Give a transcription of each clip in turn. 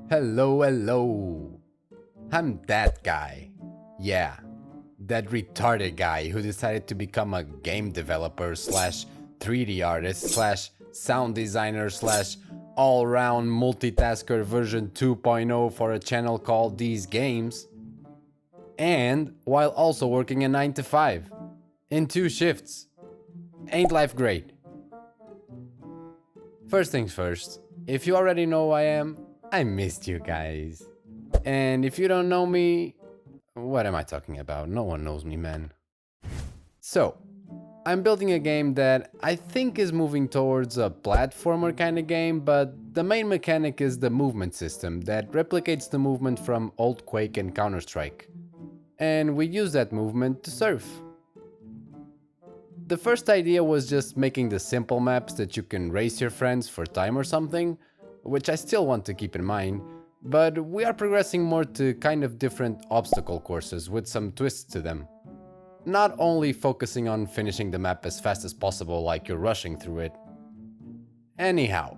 Hello, hello. I'm that guy. Yeah, that retarded guy who decided to become a game developer slash 3D artist slash sound designer slash all-round multitasker version 2.0 for a channel called These Games, and while also working a 9 to 5 in 2 shifts. Ain't life great? First things first, if you already know who I am, I missed you guys. And if you don't know me, what am I talking about? No one knows me, man. So, I'm building a game that I think is moving towards a platformer kind of game, but the main mechanic is the movement system that replicates the movement from old Quake and Counter-Strike. And we use that movement to surf. The first idea was just making the simple maps that you can race your friends for time or something, which I still want to keep in mind, but we are progressing more to kind of different obstacle courses with some twists to them. Not only focusing on finishing the map as fast as possible like you're rushing through it. Anyhow,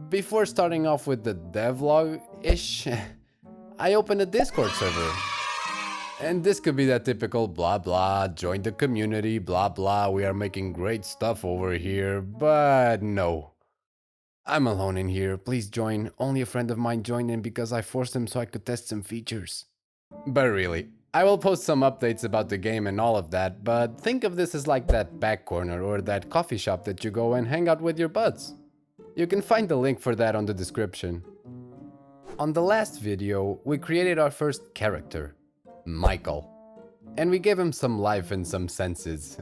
before starting off with the devlog-ish, I opened a Discord server. And this could be that typical blah blah, join the community, blah blah, we are making great stuff over here, but no. I'm alone in here, please join. Only a friend of mine joined in because I forced him so I could test some features. But really, I will post some updates about the game and all of that, but think of this as like that back corner or that coffee shop that you go and hang out with your buds. You can find the link for that on the description. On the last video, we created our first character, Michael, and we gave him some life and some senses.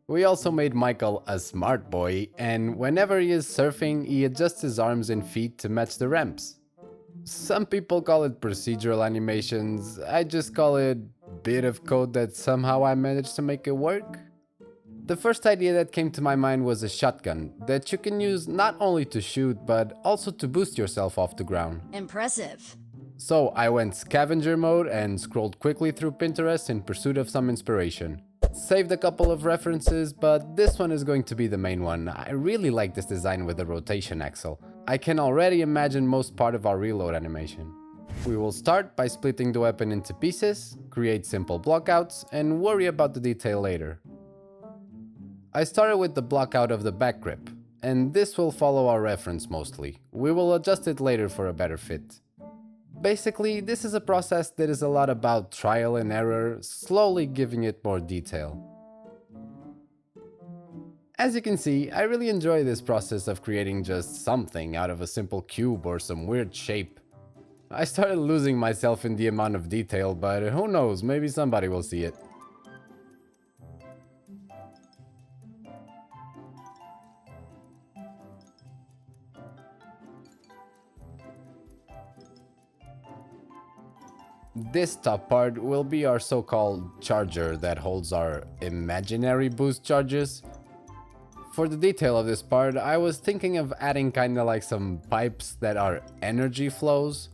We also made Michael a smart boy, and whenever he is surfing, he adjusts his arms and feet to match the ramps. Some people call it procedural animations, I just call it bit of code that somehow I managed to make it work. The first idea that came to my mind was a shotgun that you can use not only to shoot but also to boost yourself off the ground. Impressive. So I went scavenger mode and scrolled quickly through Pinterest in pursuit of some inspiration. Saved a couple of references, but this one is going to be the main one. I really like this design with the rotation axle. I can already imagine most part of our reload animation. We will start by splitting the weapon into pieces, create simple blockouts, and worry about the detail later. I started with the blockout of the back grip, and this will follow our reference mostly. We will adjust it later for a better fit. Basically, this is a process that is a lot about trial and error, slowly giving it more detail. As you can see, I really enjoy this process of creating just something out of a simple cube or some weird shape. I started losing myself in the amount of detail, but who knows, maybe somebody will see it. This top part will be our so-called charger that holds our imaginary boost charges. For the detail of this part, I was thinking of adding kinda like some pipes that are energy flows.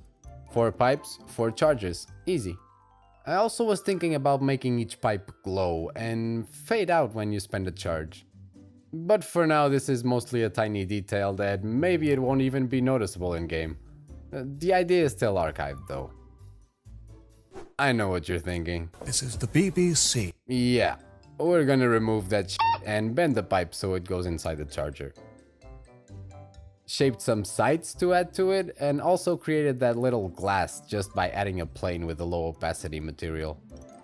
4 pipes, 4 charges, easy. I also was thinking about making each pipe glow and fade out when you spend a charge. But for now, this is mostly a tiny detail that maybe it won't even be noticeable in game. The idea is still archived though. I know what you're thinking. This is the BBC. Yeah, we're gonna remove that shit and bend the pipe so it goes inside the charger. Shaped some sights to add to it and also created that little glass just by adding a plane with a low opacity material.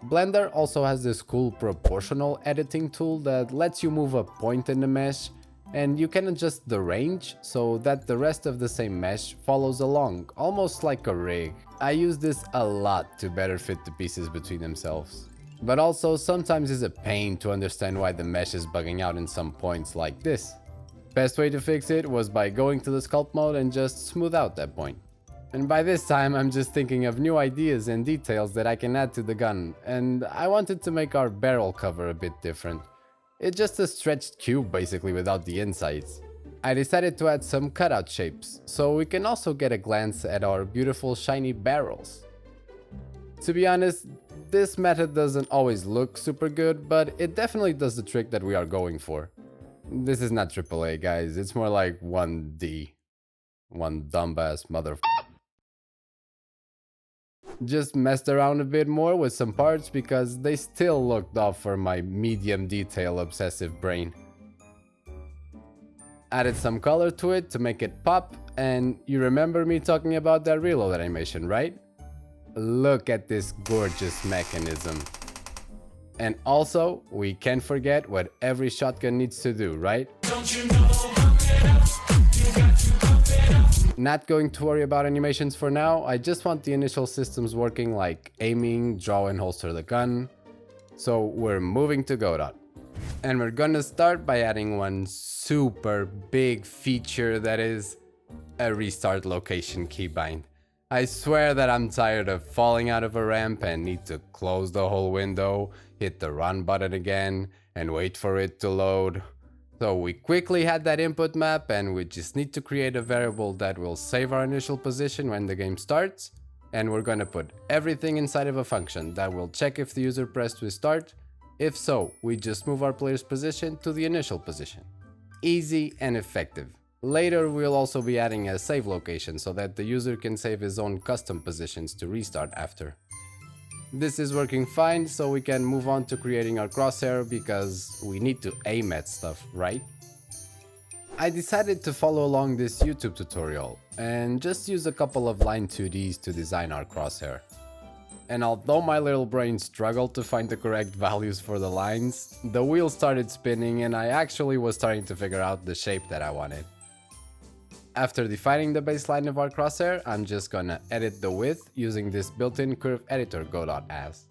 Blender also has this cool proportional editing tool that lets you move a point in the mesh, and you can adjust the range so that the rest of the same mesh follows along, almost like a rig. I use this a lot to better fit the pieces between themselves. But also sometimes it's a pain to understand why the mesh is bugging out in some points like this. Best way to fix it was by going to the sculpt mode and just smooth out that point. And by this time I'm just thinking of new ideas and details that I can add to the gun, and I wanted to make our barrel cover a bit different. It's just a stretched cube basically without the insides. I decided to add some cutout shapes, so we can also get a glance at our beautiful shiny barrels. To be honest, this method doesn't always look super good, but it definitely does the trick that we are going for. This is not AAA, guys, it's more like 1D. One dumbass motherfucker. Just messed around a bit more with some parts because they still looked off for my medium detail obsessive brain. Added some color to it to make it pop, and you remember me talking about that reload animation, right? Look at this gorgeous mechanism. And also, we can't forget what every shotgun needs to do, right? Not going to worry about animations for now, I just want the initial systems working like aiming, draw and holster the gun. So we're moving to Godot. And we're gonna start by adding one super big feature that is a restart location keybind. I swear that I'm tired of falling out of a ramp and need to close the whole window, hit the run button again, and wait for it to load. So we quickly had that input map and we just need to create a variable that will save our initial position when the game starts. And we're gonna put everything inside of a function that will check if the user pressed restart. If so, we just move our player's position to the initial position. Easy and effective. Later, we'll also be adding a save location so that the user can save his own custom positions to restart after. This is working fine, so we can move on to creating our crosshair because we need to aim at stuff, right? I decided to follow along this YouTube tutorial and just use a couple of line 2Ds to design our crosshair. And although my little brain struggled to find the correct values for the lines, the wheel started spinning and I actually was starting to figure out the shape that I wanted. After defining the baseline of our crosshair, I'm just gonna edit the width using this built-in curve editor Godot has.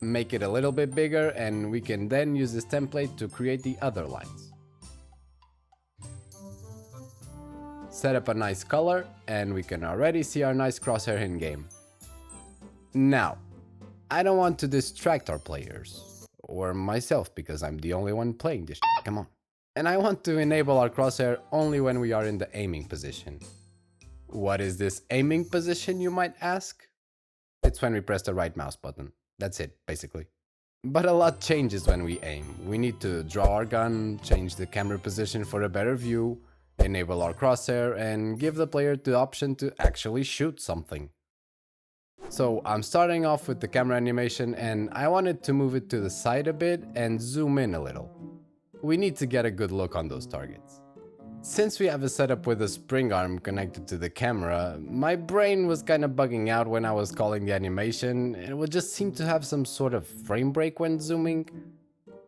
Make it a little bit bigger and we can then use this template to create the other lines. Set up a nice color and we can already see our nice crosshair in game. Now, I don't want to distract our players, or myself because I'm the only one playing this shit. Come on. And I want to enable our crosshair only when we are in the aiming position. What is this aiming position, you might ask? It's when we press the right mouse button. That's it, basically. But a lot changes when we aim. We need to draw our gun, change the camera position for a better view, enable our crosshair, and give the player the option to actually shoot something. So I'm starting off with the camera animation and I wanted to move it to the side a bit and zoom in a little. We need to get a good look on those targets. Since we have a setup with a spring arm connected to the camera, my brain was kinda bugging out when I was calling the animation, and it would just seem to have some sort of frame break when zooming.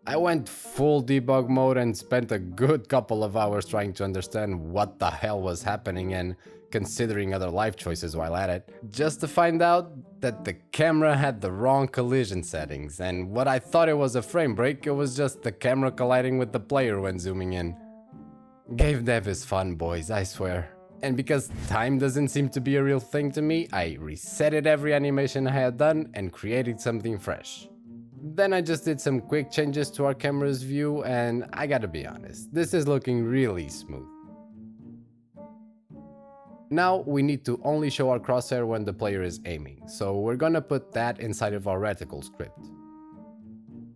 I went full debug mode and spent a good couple of hours trying to understand what the hell was happening and considering other life choices while at it, just to find out that the camera had the wrong collision settings, and what I thought it was a frame break, it was just the camera colliding with the player when zooming in. Game dev is fun, boys, I swear. And because time doesn't seem to be a real thing to me, I resetted every animation I had done and created something fresh. Then I just did some quick changes to our camera's view and I gotta be honest, this is looking really smooth. Now we need to only show our crosshair when the player is aiming, so we're gonna put that inside of our reticle script.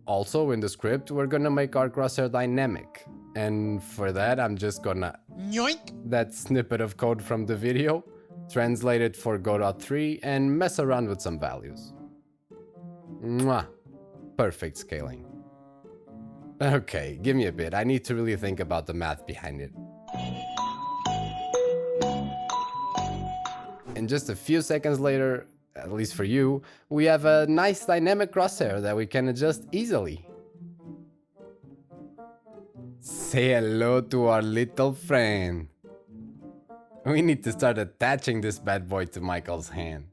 Also in the script, we're gonna make our crosshair dynamic, and for that I'm just gonna yoink that snippet of code from the video, translate it for Godot 3 and mess around with some values. Mwah! Perfect scaling. Okay, give me a bit, I need to really think about the math behind it. And just a few seconds later, at least for you, we have a nice dynamic crosshair that we can adjust easily. Say hello to our little friend. We need to start attaching this bad boy to Michael's hand.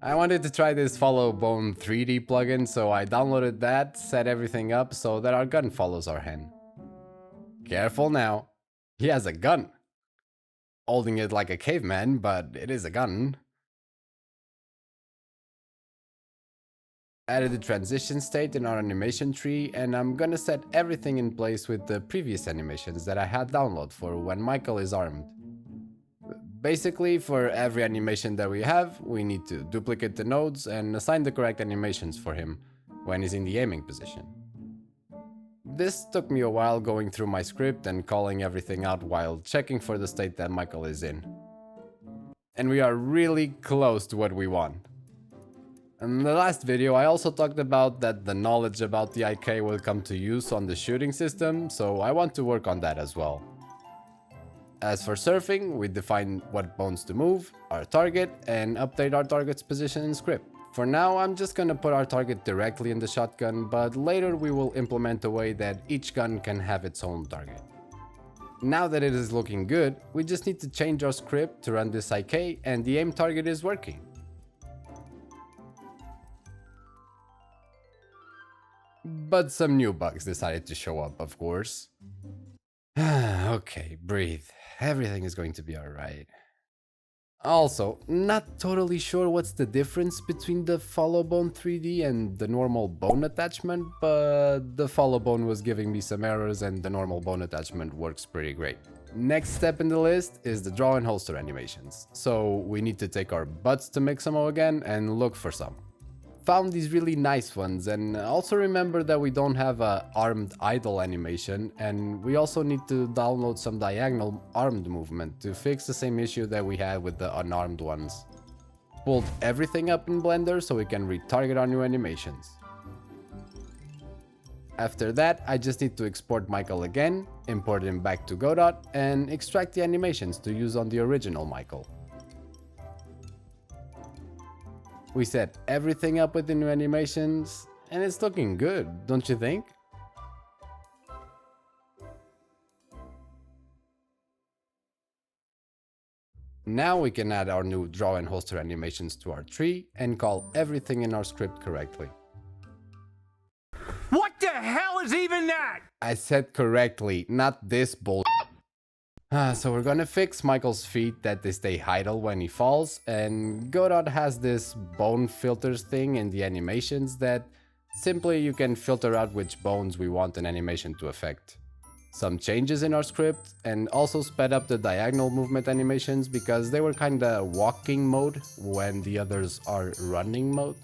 I wanted to try this Follow Bone 3D plugin, so I downloaded that, set everything up so that our gun follows our hand. Careful now, he has a gun. Holding it like a caveman, but it is a gun. Added the transition state in our animation tree, and I'm gonna set everything in place with the previous animations that I had downloaded for when Michael is armed. Basically, for every animation that we have, we need to duplicate the nodes and assign the correct animations for him when he's in the aiming position. This took me a while going through my script and calling everything out while checking for the state that Michael is in. And we are really close to what we want. In the last video, I also talked about that the knowledge about the IK will come to use on the shooting system, so I want to work on that as well. As for surfing, we define what bones to move, our target, and update our target's position in script. For now, I'm just gonna put our target directly in the shotgun, but later we will implement a way that each gun can have its own target. Now that it is looking good, we just need to change our script to run this IK and the aim target is working. But some new bugs decided to show up, of course. Okay, breathe. Everything is going to be alright. Also, not totally sure what's the difference between the follow bone 3D and the normal bone attachment, but the follow bone was giving me some errors and the normal bone attachment works pretty great. Next step in the list is the draw and holster animations, so we need to take our butts to Mixamo again and look for some. Found these really nice ones, and also remember that we don't have a armed idle animation, and we also need to download some diagonal armed movement to fix the same issue that we had with the unarmed ones. Pulled everything up in Blender so we can retarget our new animations. After that, I just need to export Michael again, import him back to Godot, and extract the animations to use on the original Michael. We set everything up with the new animations, and it's looking good, don't you think? Now we can add our new draw and holster animations to our tree and call everything in our script correctly. What the hell is even that? I said correctly, not this bull. So we're gonna fix Michael's feet that they stay idle when he falls, and Godot has this bone filters thing in the animations that simply you can filter out which bones we want an animation to affect. Some changes in our script, and also sped up the diagonal movement animations because they were kinda walking mode when the others are running mode.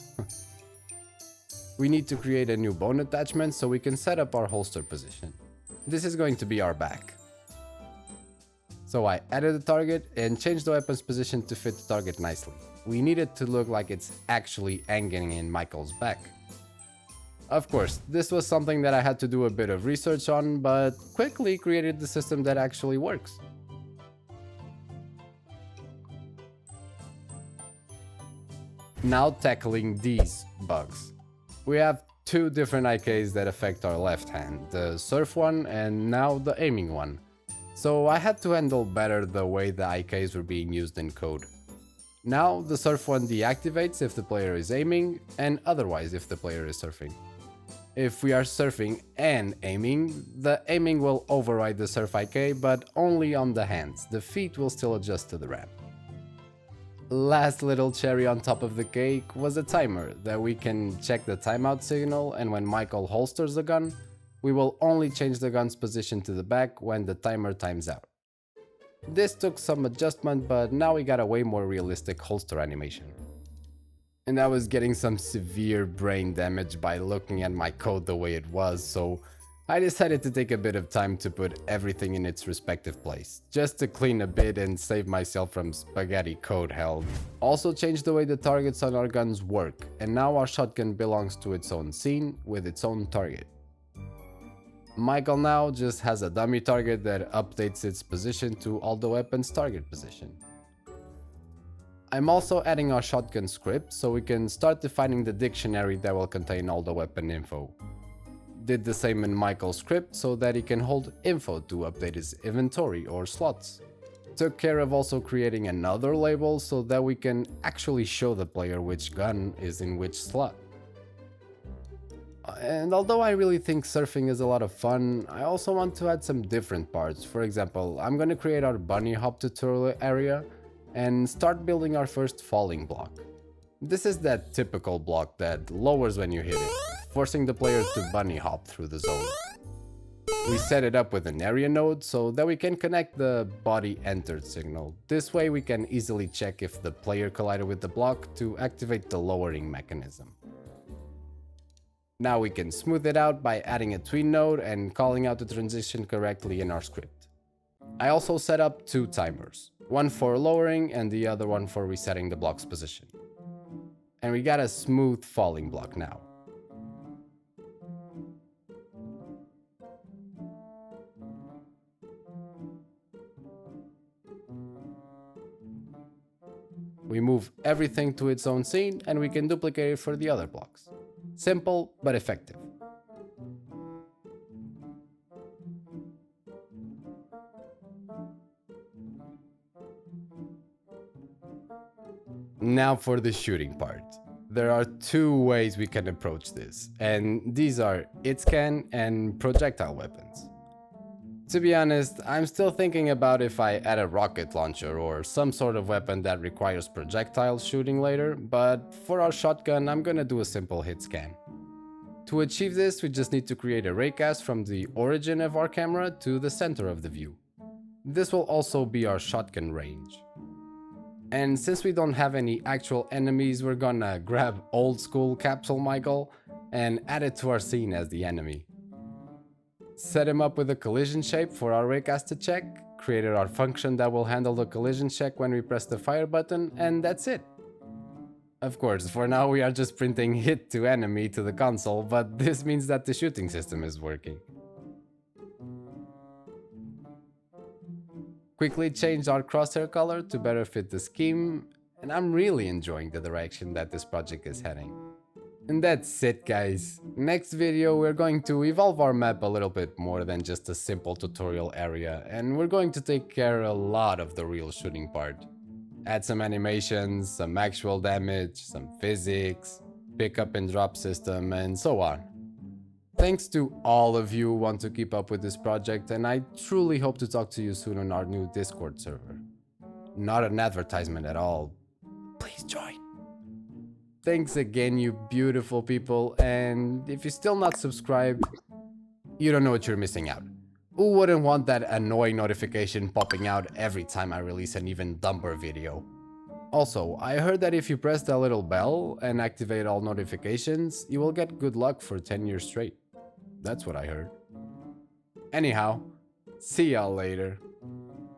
We need to create a new bone attachment so we can set up our holster position. This is going to be our back. So I added the target and changed the weapon's position to fit the target nicely. We need it to look like it's actually hanging in Michael's back. Of course, this was something that I had to do a bit of research on, but quickly created the system that actually works. Now tackling these bugs. We have two different IKs that affect our left hand, the surf one and now the aiming one. So I had to handle better the way the IKs were being used in code. Now the surf one deactivates if the player is aiming, and otherwise if the player is surfing. If we are surfing and aiming, the aiming will override the surf IK, but only on the hands. The feet will still adjust to the ramp. Last little cherry on top of the cake was a timer that we can check the timeout signal, and when Michael holsters the gun, we will only change the gun's position to the back when the timer times out. This took some adjustment, but now we got a way more realistic holster animation. And I was getting some severe brain damage by looking at my code the way it was, so I decided to take a bit of time to put everything in its respective place, just to clean a bit and save myself from spaghetti code hell. Also changed the way the targets on our guns work, and now our shotgun belongs to its own scene with its own target. Michael now just has a dummy target that updates its position to all the weapons' target position. I'm also adding our shotgun script so we can start defining the dictionary that will contain all the weapon info. Did the same in Michael's script so that he can hold info to update his inventory or slots. Took care of also creating another label so that we can actually show the player which gun is in which slot. And although I really think surfing is a lot of fun, I also want to add some different parts. For example, I'm going to create our bunny hop tutorial area and start building our first falling block. This is that typical block that lowers when you hit it, forcing the player to bunny hop through the zone. We set it up with an area node so that we can connect the body entered signal. This way we can easily check if the player collided with the block to activate the lowering mechanism. Now we can smooth it out by adding a tween node and calling out the transition correctly in our script. I also set up two timers. One for lowering and the other one for resetting the block's position. And we got a smooth falling block now. We move everything to its own scene and we can duplicate it for the other blocks. Simple but effective. Now for the shooting part. There are two ways we can approach this, and these are hitscan and projectile weapons. To be honest, I'm still thinking about if I add a rocket launcher or some sort of weapon that requires projectile shooting later, but for our shotgun I'm gonna do a simple hitscan. To achieve this, we just need to create a raycast from the origin of our camera to the center of the view. This will also be our shotgun range. And since we don't have any actual enemies, we're gonna grab old school Capsule Michael and add it to our scene as the enemy. Set him up with a collision shape for our raycast to check, created our function that will handle the collision check when we press the fire button, and that's it. Of course, for now we are just printing hit to enemy to the console, but this means that the shooting system is working. Quickly changed our crosshair color to better fit the scheme, and I'm really enjoying the direction that this project is heading. And that's it, guys. Next video we're going to evolve our map a little bit more than just a simple tutorial area, and we're going to take care a lot of the real shooting part. Add some animations, some actual damage, some physics, pick up and drop system, and so on. Thanks to all of you who want to keep up with this project, and I truly hope to talk to you soon on our new Discord server. Not an advertisement at all. Please join. Thanks again, you beautiful people, and if you're still not subscribed, you don't know what you're missing out. Who wouldn't want that annoying notification popping out every time I release an even dumber video? Also, I heard that if you press that little bell and activate all notifications, you will get good luck for 10 years straight. That's what I heard. Anyhow, see y'all later.